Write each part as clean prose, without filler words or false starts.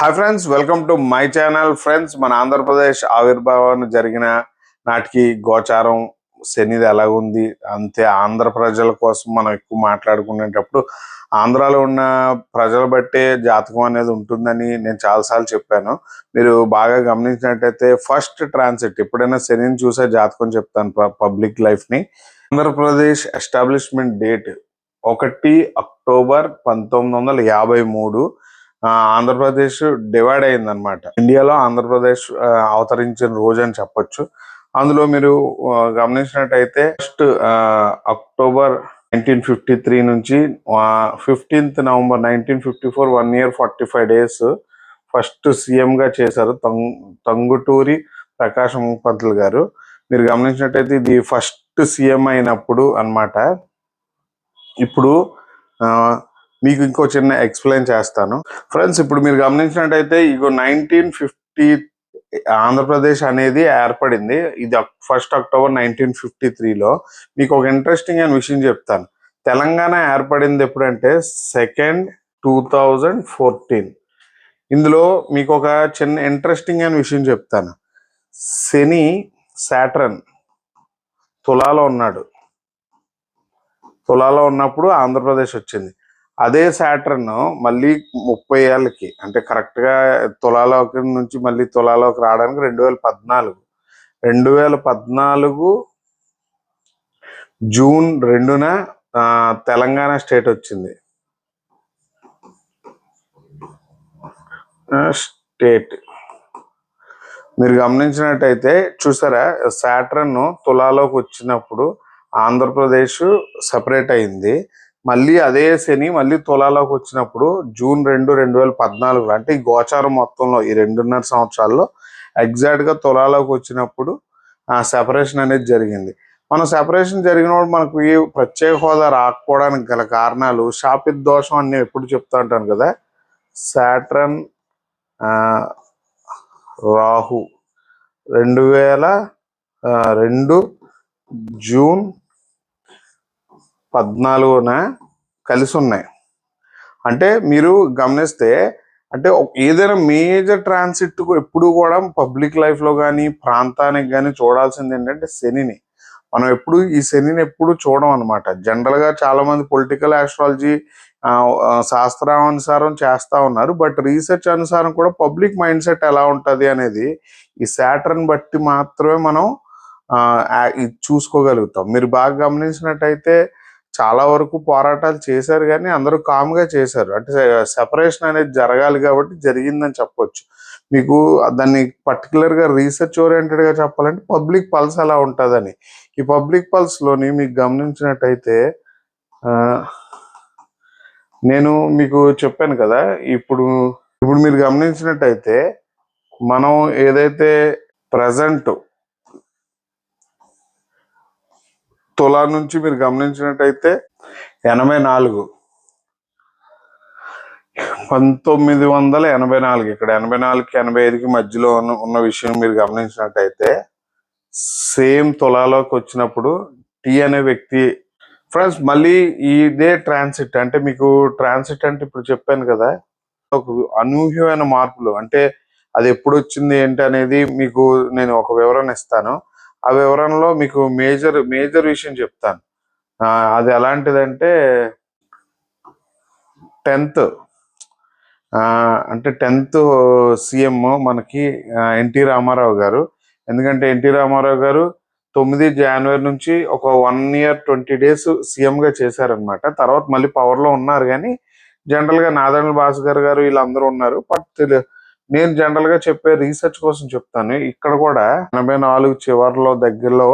Hi friends, welcome to my channel. Friends, మన ఆంధ్రప్రదేశ్ ఆవిర్భావం జరిగిన నాటికి గోచారం శనిది ఎలాగుంది, అంతే ఆంధ్ర ప్రజల కోసం మనం ఎక్కువ మాట్లాడుకునేటప్పుడు ఆంధ్రాలో ఉన్న ప్రజలు బట్టే జాతకం అనేది ఉంటుందని నేను చాలాసార్లు చెప్పాను. మీరు బాగా గమనించినట్టయితే ఫస్ట్ ట్రాన్సిట్ ఎప్పుడైనా శనిని చూసే జాతకం చెప్తాను పబ్లిక్ లైఫ్ని. Andhra Pradesh establishment date 1 October 1953. Andhra Pradesh divide అయిందనమాట. ఇండియాలో ఆంధ్రప్రదేశ్ అవతరించిన రోజు అని చెప్పొచ్చు. అందులో మీరు గమనించినట్టయితే ఫస్ట్ అక్టోబర్ 1953 నుంచి 15th November 1954 1 year 45 days first CM గా చేశారు తంగుటూరి ప్రకాశం పంతులు గారు. మీరు గమనించినట్టయితే ఇది ఫస్ట్ సీఎం అయినప్పుడు అన్నమాట. ఇప్పుడు మీకు ఇంకో చిన్న ఎక్స్ప్లెయిన్ చేస్తాను ఫ్రెండ్స్. ఇప్పుడు మీరు గమనించినట్టయితే ఇగో 1950 ఆంధ్రప్రదేశ్ అనేది ఏర్పడింది. ఇది 1 అక్టోబర్ 1953లో. మీకు ఒక ఇంట్రెస్టింగ్ అయిన విషయం చెప్తాను. తెలంగాణ ఏర్పడింది ఎప్పుడంటే 2nd 2014. ఇందులో మీకు ఒక చిన్న ఇంట్రెస్టింగ్ అయిన విషయం చెప్తాను. శని సాటర్న్ తులాలో ఉన్నాడు. తులాలో ఉన్నప్పుడు ఆంధ్రప్రదేశ్ వచ్చింది. అదే సాటర్న్ మళ్ళీ 30 ఏళ్ళకి, అంటే కరెక్ట్ గా తులాలోకి నుంచి మళ్ళీ తులాలోకి రావడానికి 2014 జూన్ 2న తెలంగాణ స్టేట్ వచ్చింది. స్టేట్ మీరు గమనించినట్టయితే చూసారా, సాటర్న్ తులాలోకి వచ్చినప్పుడు ఆంధ్రప్రదేశ్ సెపరేట్ అయింది. మళ్ళీ అదే శని మళ్ళీ తులాలోకి వచ్చినప్పుడు జూన్ 2, 2014, అంటే ఈ గోచారం మొత్తంలో ఈ 2.5 సంవత్సరాల్లో ఎగ్జాక్ట్ గా తులాలోకి వచ్చినప్పుడు ఆ సెపరేషన్ అనేది జరిగింది. మన సెపరేషన్ జరిగినప్పుడు మనకు ఈ ప్రత్యేక హోదా రాకపోవడానికి గల కారణాలు శాపిత్ దోషం అని నేను ఎప్పుడు చెప్తా ఉంటాను కదా. సాటర్న్ రాహు 2002 జూన్ 14న కలిసి ఉన్నాయి. అంటే మీరు గమనిస్తే, అంటే ఏదైనా మేజర్ ట్రాన్సిట్ ఎప్పుడు కూడా పబ్లిక్ లైఫ్ లో కానీ ప్రాంతానికి కానీ చూడాల్సింది ఏంటంటే శనిని. మనం ఎప్పుడు ఈ శనిని ఎప్పుడు చూడం అనమాట. జనరల్ గా చాలా మంది పొలిటికల్ ఆస్ట్రాలజీ శాస్త్రానుసారం చేస్తా ఉన్నారు. బట్ రీసెర్చ్ అనుసారం కూడా పబ్లిక్ మైండ్ సెట్ ఎలా ఉంటది అనేది ఈ సాటర్న్ బట్టి మాత్రమే మనం చూసుకోగలుగుతాం. మీరు బాగా గమనించినట్టయితే చాలా వరకు పోరాటాలు చేశారు, కానీ అందరూ కామ్గా చేశారు. అంటే సెపరేషన్ అనేది జరగాలి కాబట్టి జరిగిందని చెప్పొచ్చు. మీకు దాన్ని పర్టికులర్ గా రీసెర్చ్ ఓరియంటెడ్ గా చెప్పాలంటే పబ్లిక్ పల్స్ ఎలా ఉంటుందని. ఈ పబ్లిక్ పల్స్ లోని మీకు గమనించినట్టయితే నేను మీకు చెప్పాను కదా, ఇప్పుడు మీరు గమనించినట్టయితే మనం ఏదైతే ప్రజెంట్ తులా నుంచి మీరు గమనించినట్టయితే 84 1984, ఇక్కడ 84కి 85కి మధ్యలో ఉన్న విషయం మీరు గమనించినట్టయితే సేమ్ తులాలోకి వచ్చినప్పుడు టీ అనే వ్యక్తి ఫ్రెండ్స్ మళ్ళీ ఇదే ట్రాన్సిట్. అంటే మీకు ట్రాన్సిట్ అంటే ఇప్పుడు చెప్పాను కదా, ఒక అనూహ్యమైన మార్పులు. అంటే అది ఎప్పుడు వచ్చింది ఏంటి అనేది మీకు నేను ఒక వివరణ ఇస్తాను. ఆ వివరణలో మీకు మేజర్ విషయం చెప్తాను. అది ఎలాంటిదంటే 10th అంటే 10th సీఎం మనకి ఎన్టీ రామారావు గారు. ఎందుకంటే ఎన్టీ రామారావు గారు 9 జనవరి నుంచి ఒక 1 year 20 days సీఎం గా చేశారనమాట. తర్వాత మళ్ళీ పవర్ లో ఉన్నారు, కానీ జనరల్ గా నాదెండ్ల భాస్కర్ గారు వీళ్ళందరూ ఉన్నారు. బట్ నేను జనరల్ గా చెప్పే రీసెర్చ్ కోసం చెప్తాను. ఇక్కడ కూడా 84 చివరిలో దగ్గరలో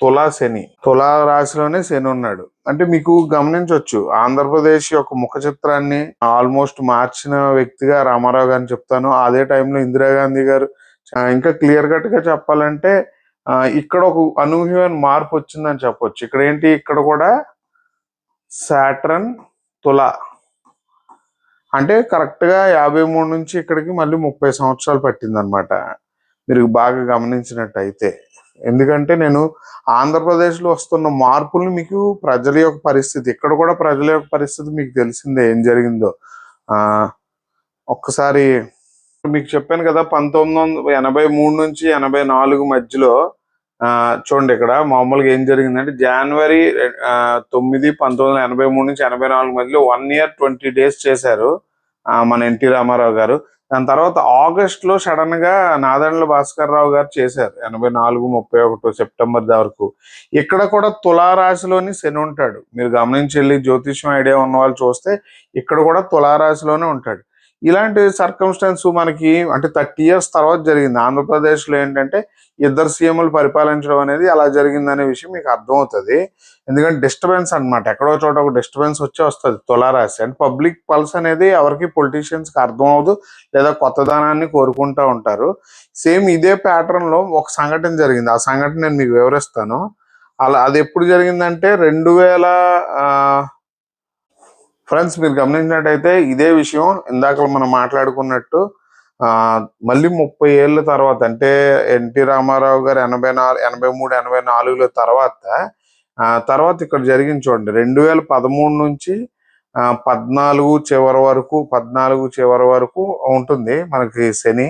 తులా రాశిలోనే శని ఉన్నాడు. అంటే మీకు గమనించవచ్చు, ఆంధ్రప్రదేశ్ యొక్క ముఖ చిత్రాన్ని ఆల్మోస్ట్ మార్చిన వ్యక్తిగా రామారావు గారిని చెప్తాను. అదే టైంలో ఇందిరాగాంధీ గారు. ఇంకా క్లియర్ కట్ గా చెప్పాలంటే ఇక్కడ ఒక అనూహ్యమైన మార్పు వచ్చిందని చెప్పొచ్చు. ఇక్కడ ఏంటి, ఇక్కడ కూడా సాటర్న్ తులా, అంటే కరెక్ట్ గా 53 నుంచి ఇక్కడికి మళ్ళీ 30 సంవత్సరాలు పట్టింది అనమాట. మీరు బాగా గమనించినట్టయితే. ఎందుకంటే నేను ఆంధ్రప్రదేశ్ లో వస్తున్న మార్పుల్ని, మీకు ప్రజల యొక్క పరిస్థితి, ఇక్కడ కూడా ప్రజల యొక్క పరిస్థితి మీకు తెలిసిందే ఏం జరిగిందో. ఒక్కసారి మీకు చెప్పాను కదా 1983 నుంచి 84 మధ్యలో చూడండి ఇక్కడ మామూలుగా ఏం జరిగిందంటే జనవరి 9 1983 నుంచి 84 మధ్యలో 1 year 20 days చేశారు మన ఎన్టీ రామారావు గారు. దాని తర్వాత ఆగస్ట్ లో సడన్ గా నాదెండ్ల భాస్కర్ రావు గారు చేశారు 84 31 సెప్టెంబర్ వరకు. ఇక్కడ కూడా తులారాశిలోని శని ఉంటాడు. మీరు గమనించి వెళ్ళి జ్యోతిష్యం ఐడియా ఉన్న వాళ్ళు చూస్తే ఇక్కడ కూడా తులారాశిలోనే ఉంటాడు. ఇలాంటి సర్కమ్స్టాన్స్ మనకి అంటే 30 years తర్వాత జరిగింది. ఆంధ్రప్రదేశ్లో ఏంటంటే ఇద్దరు సీఎంలు పరిపాలించడం అనేది అలా జరిగిందనే విషయం మీకు అర్థమవుతుంది. ఎందుకంటే డిస్టర్బెన్స్ అనమాట, ఎక్కడో చోట ఒక డిస్టర్బెన్స్ వస్తుంది తులారాశి అంటే. పబ్లిక్ పల్స్ అనేది ఎవరికి పొలిటీషియన్స్కి అర్థం అవ్వదు, లేదా కొత్తదనాన్ని కోరుకుంటూ ఉంటారు. సేమ్ ఇదే ప్యాటర్న్ లో ఒక సంఘటన జరిగింది. ఆ సంఘటన నేను మీకు వివరిస్తాను. అది ఎప్పుడు జరిగిందంటే 2000 ఫ్రెండ్స్ మీరు గమనించినట్టయితే ఇదే విషయం ఇందాక మనం మాట్లాడుకున్నట్టు మళ్ళీ 30 ఏళ్ళ తర్వాత అంటే ఎన్టీ రామారావు గారు 83 84లో తర్వాత ఇక్కడ జరిగింది చూడండి. 2013 నుంచి 14 చివరి వరకు ఉంటుంది మనకి శని.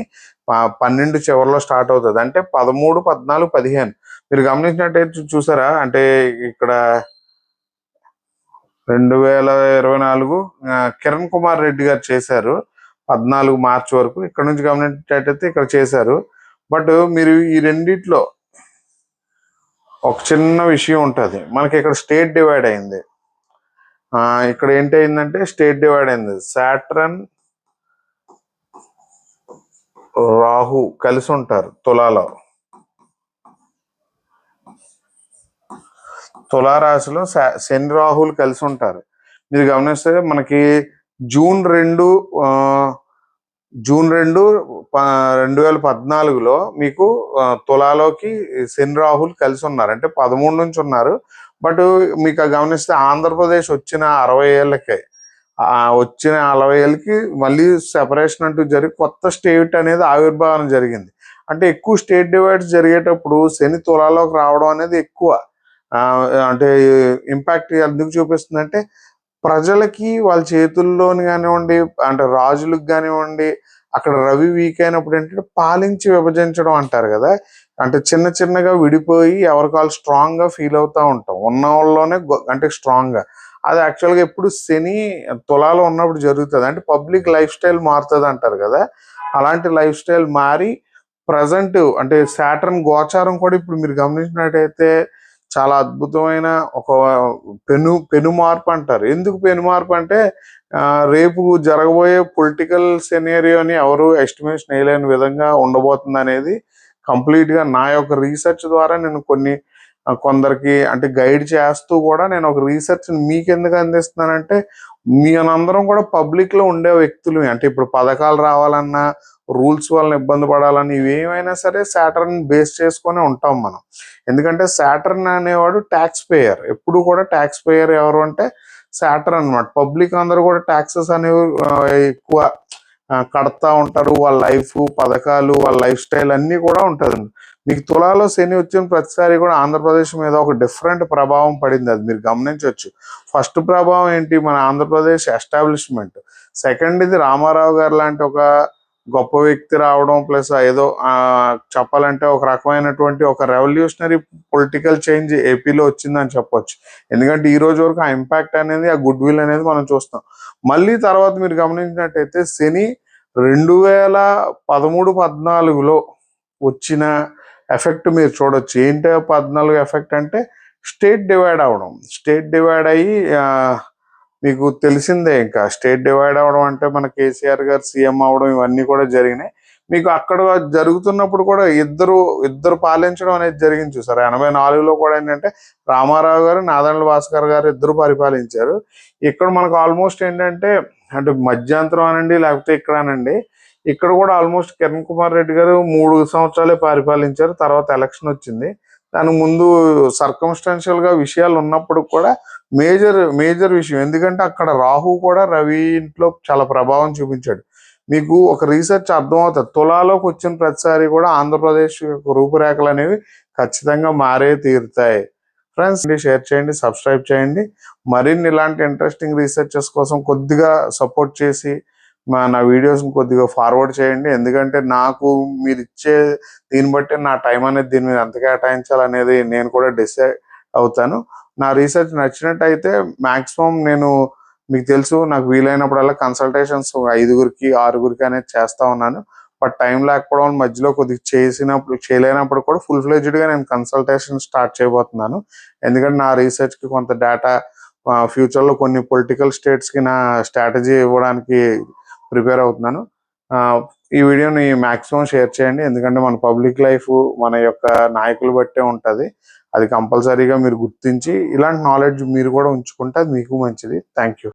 12 చివరిలో స్టార్ట్ అవుతుంది అంటే 13, 14, 15 మీరు గమనించినట్టయితే చూసారా. అంటే ఇక్కడ 2024 కిరణ్ కుమార్ రెడ్డి గారు చేశారు 14 మార్చి వరకు. ఇక్కడ నుంచి గమనించినట్టయితే ఇక్కడ చేశారు. బట్ మీరు ఈ రెండిట్లో ఒక చిన్న విషయం ఉంటుంది మనకి. ఇక్కడ స్టేట్ డివైడ్ అయింది. ఇక్కడ ఏంటి అయిందంటే స్టేట్ డివైడ్ అయింది. సాటర్న్ రాహు కలిసి ఉంటారు తులాలో. తులారాశిలో శని రాహులు కలిసి ఉంటారు. మీరు గమనిస్తే మనకి జూన్ 2 2014లో మీకు తులాలోకి శని రాహులు కలిసి ఉన్నారు. అంటే 13 నుంచి ఉన్నారు. బట్ మీకు గమనిస్తే ఆంధ్రప్రదేశ్ వచ్చిన 60 ఏళ్ళకి మళ్ళీ సెపరేషన్ అంటూ జరిగి కొత్త స్టేట్ అనేది ఆవిర్భావం జరిగింది. అంటే ఎక్కువ స్టేట్ డివైడ్స్ జరిగేటప్పుడు శని తులాలోకి రావడం అనేది ఎక్కువ అంటే ఇంపాక్ట్ ఎందుకు చూపిస్తుందంటే ప్రజలకి వాళ్ళ చేతుల్లోని కానివ్వండి, అంటే రాజులకు కానివ్వండి, అక్కడ రవి వీక్ అయినప్పుడు ఏంటంటే పాలించి విభజించడం అంటారు కదా. అంటే చిన్న చిన్నగా విడిపోయి ఎవరికి వాళ్ళు స్ట్రాంగ్ గా ఫీల్ అవుతూ ఉంటాం ఉన్న వాళ్ళలోనే అంటే స్ట్రాంగ్ గా. అది యాక్చువల్గా ఎప్పుడు శని తులాలో ఉన్నప్పుడు జరుగుతుంది. అంటే పబ్లిక్ లైఫ్ స్టైల్ మారుతుంది అంటారు కదా. అలాంటి లైఫ్ స్టైల్ మారి ప్రజెంట్ అంటే సాటర్న్ గోచారం కూడా ఇప్పుడు మీరు గమనించినట్టయితే చాలా అద్భుతమైన ఒక పెను మార్పు అంటారు. ఎందుకు పెను మార్పు అంటే రేపు జరగబోయే పొలిటికల్ సెనేరియోని ఎవరు ఎస్టిమేషన్ వేయలేని విధంగా ఉండబోతుంది అనేది కంప్లీట్ గా నా యొక్క రీసెర్చ్ ద్వారా నేను కొందరికి అంటే గైడ్ చేస్తూ కూడా నేను ఒక రీసెర్చ్ మీకు ఎందుకు అందిస్తున్నానంటే మీరందరం కూడా పబ్లిక్ లో ఉండే వ్యక్తులు. అంటే ఇప్పుడు పథకాలు రావాలన్నా, రూల్స్ వలన ఇబ్బంది పడాలని, ఇవేమైనా సరే సాటర్న్ బేస్ చేసుకొని ఉంటాం మనం. ఎందుకంటే సాటర్న్ అనేవాడు ట్యాక్స్ పేయర్. ఎప్పుడు కూడా ట్యాక్స్ పేయర్ ఎవరు అంటే సాటర్న్ అనమాట. పబ్లిక్ అందరూ కూడా ట్యాక్సెస్ అనేవి ఎక్కువ కడతా ఉంటారు. వాళ్ళ లైఫ్ పథకాలు, వాళ్ళ లైఫ్ స్టైల్ అన్నీ కూడా ఉంటుంది. మీకు తులాలో శని వచ్చిన ప్రతిసారి కూడా ఆంధ్రప్రదేశ్ మీద ఒక డిఫరెంట్ ప్రభావం పడింది. అది మీరు గమనించవచ్చు. ఫస్ట్ ప్రభావం ఏంటి, మన ఆంధ్రప్రదేశ్ ఎస్టాబ్లిష్మెంట్. సెకండ్ ఇది రామారావు గారు లాంటి ఒక గొప్ప వ్యక్తి రావడం, ప్లస్ ఏదో చెప్పాలంటే ఒక రకమైనటువంటి ఒక రెవల్యూషనరీ పొలిటికల్ చేంజ్ ఏపీలో వచ్చిందని చెప్పొచ్చు. ఎందుకంటే ఈ రోజు వరకు ఆ ఇంపాక్ట్ అనేది, ఆ గుడ్ విల్ అనేది మనం చూస్తాం. మళ్ళీ తర్వాత మీరు గమనించినట్టయితే శని 2013-14లో వచ్చిన ఎఫెక్ట్ మీరు చూడొచ్చు. ఏంటో 14 ఎఫెక్ట్ అంటే స్టేట్ డివైడ్ అవడం. స్టేట్ డివైడ్ అయ్యి మీకు తెలిసిందే, ఇంకా స్టేట్ డివైడ్ అవడం అంటే మన కేసీఆర్ గారు సీఎం అవడం ఇవన్నీ కూడా జరిగినాయి. మీకు అక్కడ జరుగుతున్నప్పుడు కూడా ఇద్దరు పాలించడం అనేది జరిగింది చూసారు. 84లో కూడా ఏంటంటే రామారావు గారు, నాదెండ్ల భాస్కర్ గారు ఇద్దరు పరిపాలించారు. ఇక్కడ మనకు ఆల్మోస్ట్ ఏంటంటే అంటే మధ్యాంతరం అనండి లేకపోతే ఇక్కడ అనండి, ఇక్కడ కూడా ఆల్మోస్ట్ కిరణ్ కుమార్ రెడ్డి గారు 3 సంవత్సరాలే పరిపాలించారు. తర్వాత ఎలక్షన్ వచ్చింది. దానికి ముందు సర్కమ్స్టాన్షియల్ గా విషయాలు ఉన్నప్పుడు కూడా మేజర్ విషయం. ఎందుకంటే అక్కడ రాహు కూడా రవి ఇంట్లో చాలా ప్రభావం చూపించాడు. మీకు ఒక రీసెర్చ్ అర్థమవుతుంది. తులాలోకి వచ్చిన ప్రతిసారి కూడా ఆంధ్రప్రదేశ్ యొక్క రూపురేఖలు అనేవి ఖచ్చితంగా మారే తీరుతాయి. ఫ్రెండ్స్ షేర్ చేయండి, సబ్స్క్రైబ్ చేయండి. మరిన్ని ఇలాంటి ఇంట్రెస్టింగ్ రీసెర్చెస్ కోసం కొద్దిగా సపోర్ట్ చేసి నా వీడియోస్ని కొద్దిగా ఫార్వర్డ్ చేయండి. ఎందుకంటే నాకు మీరు ఇచ్చే దీన్ని బట్టి నా టైం అనేది దీని మీద ఎంత కేటాయించాలనేది నేను కూడా డిసైడ్ అవుతాను. నా రీసెర్చ్ నచ్చినట్టయితే మ్యాక్సిమం నేను మీకు తెలుసు నాకు వీలైనప్పుడల్లా కన్సల్టేషన్స్ 5గురికి 6గురికి అనేది చేస్తా ఉన్నాను. బట్ టైం లేకపోవడం మధ్యలో కొద్దిగా చేయలేనప్పుడు కూడా ఫుల్ ఫ్లెడ్జ్డ్గా నేను కన్సల్టేషన్ స్టార్ట్ చేయబోతున్నాను. ఎందుకంటే నా రీసెర్చ్కి కొంత డేటా ఫ్యూచర్లో కొన్ని పొలిటికల్ స్టేట్స్కి నా స్ట్రాటజీ ఇవ్వడానికి ప్రిపేర్ అవుతున్నాను. ఈ వీడియోని మ్యాక్సిమం షేర్ చేయండి. ఎందుకంటే మన పబ్లిక్ లైఫ్ మన యొక్క నాయకులు బట్టే ఉంటుంది. అది కంపల్సరీగా మీరు గుర్తించి ఇలాంటి నాలెడ్జ్ మీరు కూడా ఉంచుకుంటే అది మీకు మంచిది. Thank you.